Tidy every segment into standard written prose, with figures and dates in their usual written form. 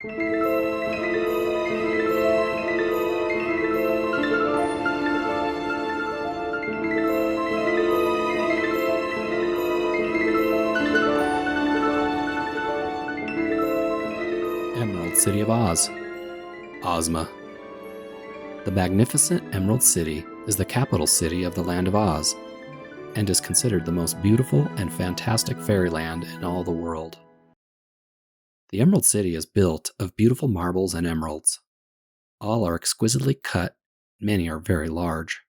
Emerald City of Oz, OZMA. The magnificent Emerald City is the capital city of the Land of Oz, and is considered the most beautiful and fantastic fairyland in all the world. The Emerald City is built of beautiful marbles and emeralds. All are exquisitely cut, many are very large.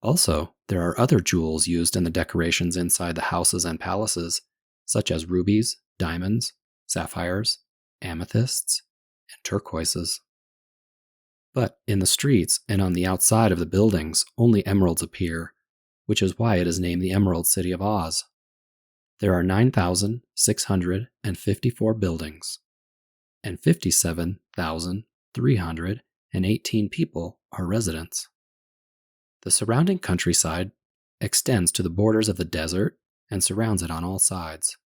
Also, there are other jewels used in the decorations inside the houses and palaces, such as rubies, diamonds, sapphires, amethysts, and turquoises. But in the streets and on the outside of the buildings, only emeralds appear, which is why it is named the Emerald City of Oz. There are 9,654 buildings, and 57,318 people are residents. The surrounding countryside extends to the borders of the desert and surrounds it on all sides.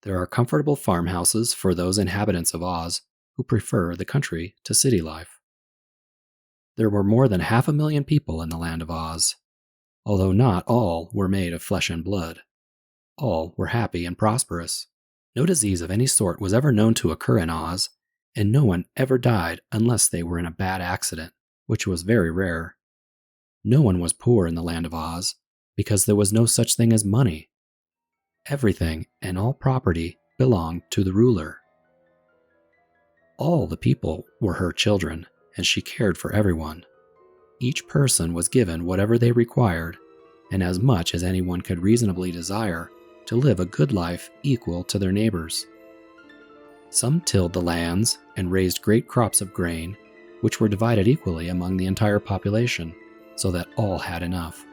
There are comfortable farmhouses for those inhabitants of Oz who prefer the country to city life. There were more than 500,000 people in the Land of Oz. Although not all were made of flesh and blood, all were happy and prosperous. No disease of any sort was ever known to occur in Oz, and no one ever died unless they were in a bad accident, which was very rare. No one was poor in the Land of Oz, because there was no such thing as money. Everything and all property belonged to the ruler. All the people were her children, and she cared for everyone. Each person was given whatever they required, and as much as anyone could reasonably desire, to live a good life equal to their neighbors. Some tilled the lands and raised great crops of grain, which were divided equally among the entire population, so that all had enough.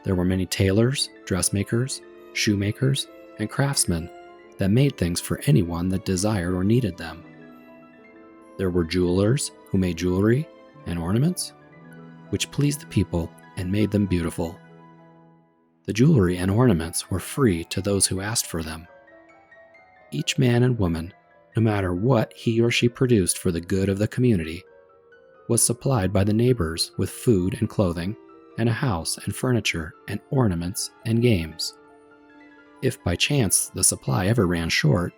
There were many tailors, dressmakers, shoemakers, and craftsmen that made things for anyone that desired or needed them. There were jewelers who made jewelry and ornaments, which pleased the people and made them beautiful. The jewelry and ornaments were free to those who asked for them. Each man and woman, no matter what he or she produced for the good of the community, was supplied by the neighbors with food and clothing, and a house and furniture and ornaments and games. If by chance the supply ever ran short,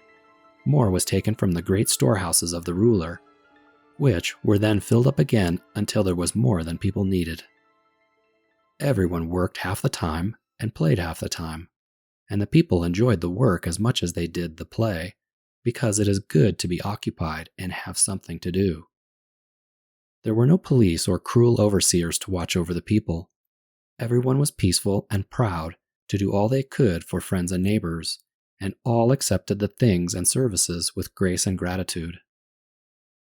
more was taken from the great storehouses of the ruler, which were then filled up again until there was more than people needed. Everyone worked half the time and played half the time, and the people enjoyed the work as much as they did the play, because it is good to be occupied and have something to do. There were no police or cruel overseers to watch over the people. Everyone was peaceful and proud to do all they could for friends and neighbors, and all accepted the things and services with grace and gratitude.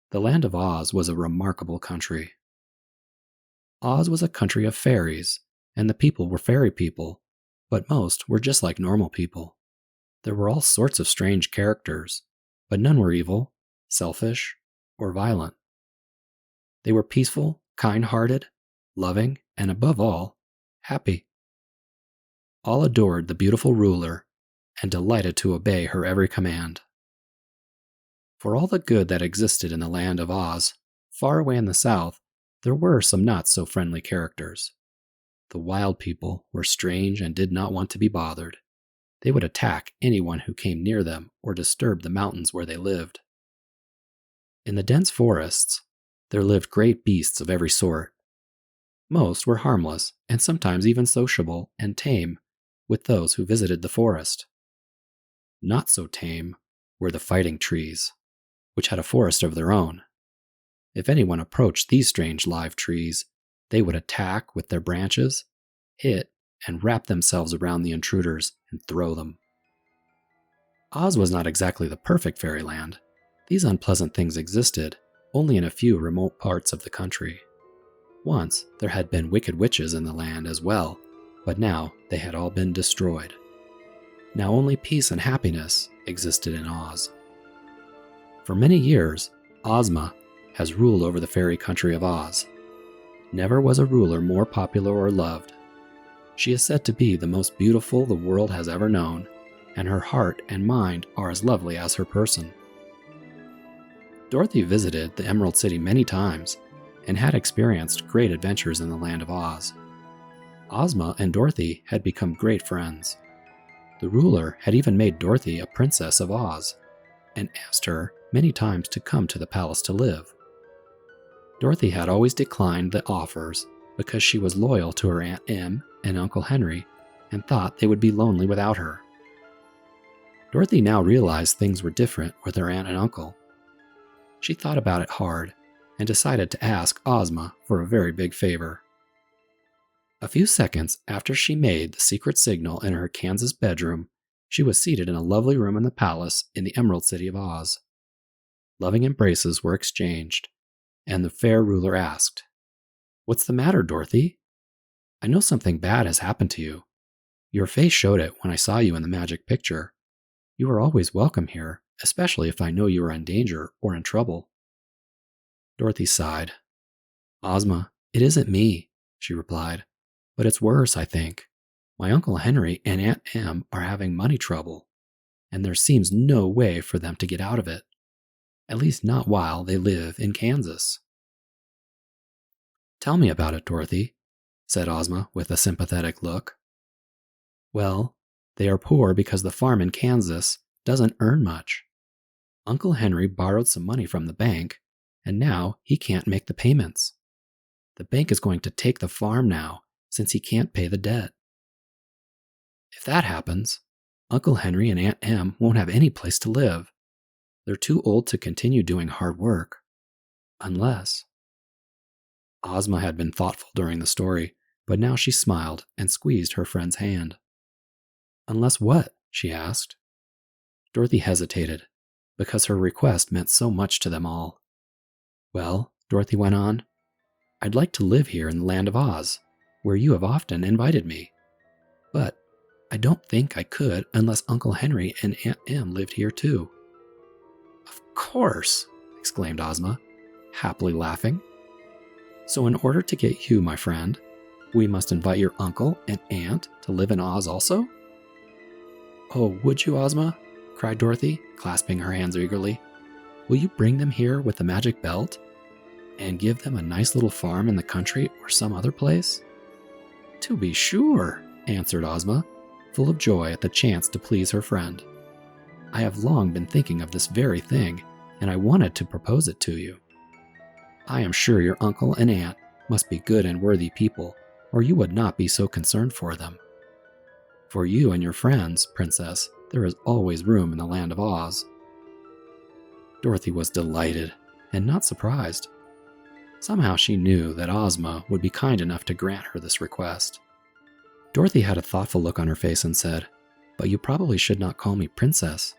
The Land of Oz was a remarkable country. Oz was a country of fairies, and the people were fairy people, but most were just like normal people. There were all sorts of strange characters, but none were evil, selfish, or violent. They were peaceful, kind-hearted, loving, and above all, happy. All adored the beautiful ruler and delighted to obey her every command. For all the good that existed in the Land of Oz, far away in the south, there were some not-so-friendly characters. The wild people were strange and did not want to be bothered. They would attack anyone who came near them or disturbed the mountains where they lived. In the dense forests, there lived great beasts of every sort. Most were harmless and sometimes even sociable and tame with those who visited the forest. Not so tame were the fighting trees, which had a forest of their own. If anyone approached these strange live trees, they would attack with their branches, hit, and wrap themselves around the intruders and throw them. Oz was not exactly the perfect fairyland. These unpleasant things existed only in a few remote parts of the country. Once, there had been wicked witches in the land as well, but now they had all been destroyed. Now only peace and happiness existed in Oz. For many years, OZMA has ruled over the fairy country of Oz. Never was a ruler more popular or loved. She is said to be the most beautiful the world has ever known, and her heart and mind are as lovely as her person. Dorothy visited the Emerald City many times and had experienced great adventures in the Land of Oz. Ozma and Dorothy had become great friends. The ruler had even made Dorothy a princess of Oz and asked her many times to come to the palace to live. Dorothy had always declined the offers because she was loyal to her Aunt Em and Uncle Henry and thought they would be lonely without her. Dorothy now realized things were different with her aunt and uncle. She thought about it hard and decided to ask Ozma for a very big favor. A few seconds after she made the secret signal in her Kansas bedroom, she was seated in a lovely room in the palace in the Emerald City of Oz. Loving embraces were exchanged, and the fair ruler asked, "What's the matter, Dorothy? I know something bad has happened to you. Your face showed it when I saw you in the magic picture. You are always welcome here, especially if I know you are in danger or in trouble." Dorothy sighed. "Ozma, it isn't me," she replied. "But it's worse, I think. My Uncle Henry and Aunt Em are having money trouble, and there seems no way for them to get out of it. At least not while they live in Kansas." "Tell me about it, Dorothy," said Ozma with a sympathetic look. "Well, they are poor because the farm in Kansas doesn't earn much. Uncle Henry borrowed some money from the bank, and now he can't make the payments. The bank is going to take the farm now, since he can't pay the debt. If that happens, Uncle Henry and Aunt Em won't have any place to live. They're too old to continue doing hard work. Unless..." Ozma had been thoughtful during the story, but now she smiled and squeezed her friend's hand. "Unless what?" she asked. Dorothy hesitated, because her request meant so much to them all. "Well," Dorothy went on, "I'd like to live here in the Land of Oz, where you have often invited me. But I don't think I could unless Uncle Henry and Aunt Em lived here too." "Of course!" exclaimed Ozma, happily laughing. "So in order to get you, my friend, we must invite your uncle and aunt to live in Oz also?" "Oh, would you, Ozma?" cried Dorothy, clasping her hands eagerly. "Will you bring them here with the magic belt? And give them a nice little farm in the country or some other place?" "To be sure," answered Ozma, full of joy at the chance to please her friend. "I have long been thinking of this very thing, and I wanted to propose it to you. I am sure your uncle and aunt must be good and worthy people, or you would not be so concerned for them. For you and your friends, Princess, there is always room in the Land of Oz." Dorothy was delighted, and not surprised. Somehow she knew that Ozma would be kind enough to grant her this request. Dorothy had a thoughtful look on her face and said, "But you probably should not call me Princess.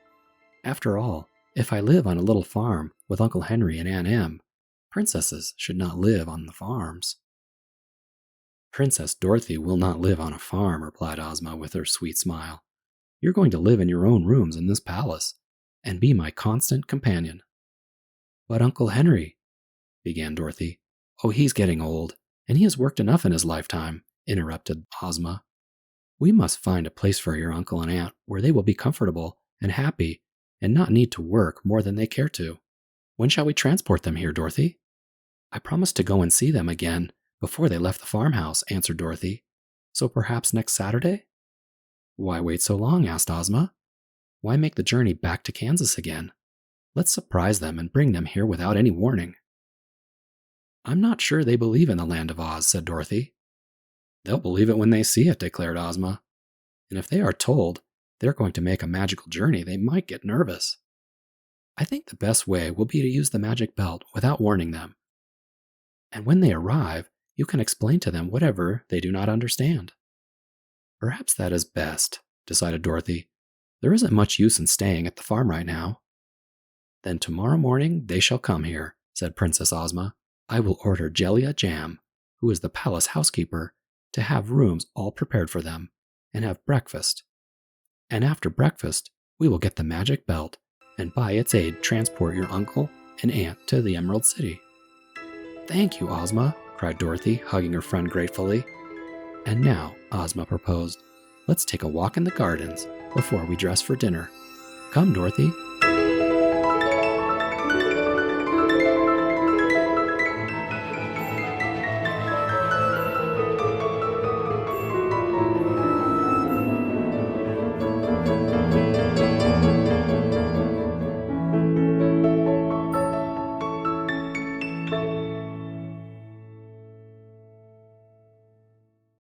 After all, if I live on a little farm with Uncle Henry and Aunt Em, princesses should not live on the farms." "Princess Dorothy will not live on a farm," replied Ozma with her sweet smile. "You're going to live in your own rooms in this palace, and be my constant companion." "But Uncle Henry," began Dorothy. "Oh, he's getting old, and he has worked enough in his lifetime," interrupted Ozma. "We must find a place for your uncle and aunt where they will be comfortable and happy and not need to work more than they care to. When shall we transport them here, Dorothy?" "I promised to go and see them again before they left the farmhouse," answered Dorothy. "So perhaps next Saturday?" "Why wait so long?" asked Ozma. "Why make the journey back to Kansas again? Let's surprise them and bring them here without any warning." "I'm not sure they believe in the Land of Oz," said Dorothy. "They'll believe it when they see it," declared Ozma. "And if they are told they're going to make a magical journey, they might get nervous. I think the best way will be to use the magic belt without warning them. And when they arrive, you can explain to them whatever they do not understand." "Perhaps that is best," decided Dorothy. "There isn't much use in staying at the farm right now." "Then tomorrow morning they shall come here," said Princess Ozma. "I will order Jellia Jam, who is the palace housekeeper, to have rooms all prepared for them, and have breakfast. And after breakfast, we will get the magic belt, and by its aid transport your uncle and aunt to the Emerald City." "Thank you, Ozma," cried Dorothy, hugging her friend gratefully. "And now," Ozma proposed, "let's take a walk in the gardens before we dress for dinner. Come, Dorothy,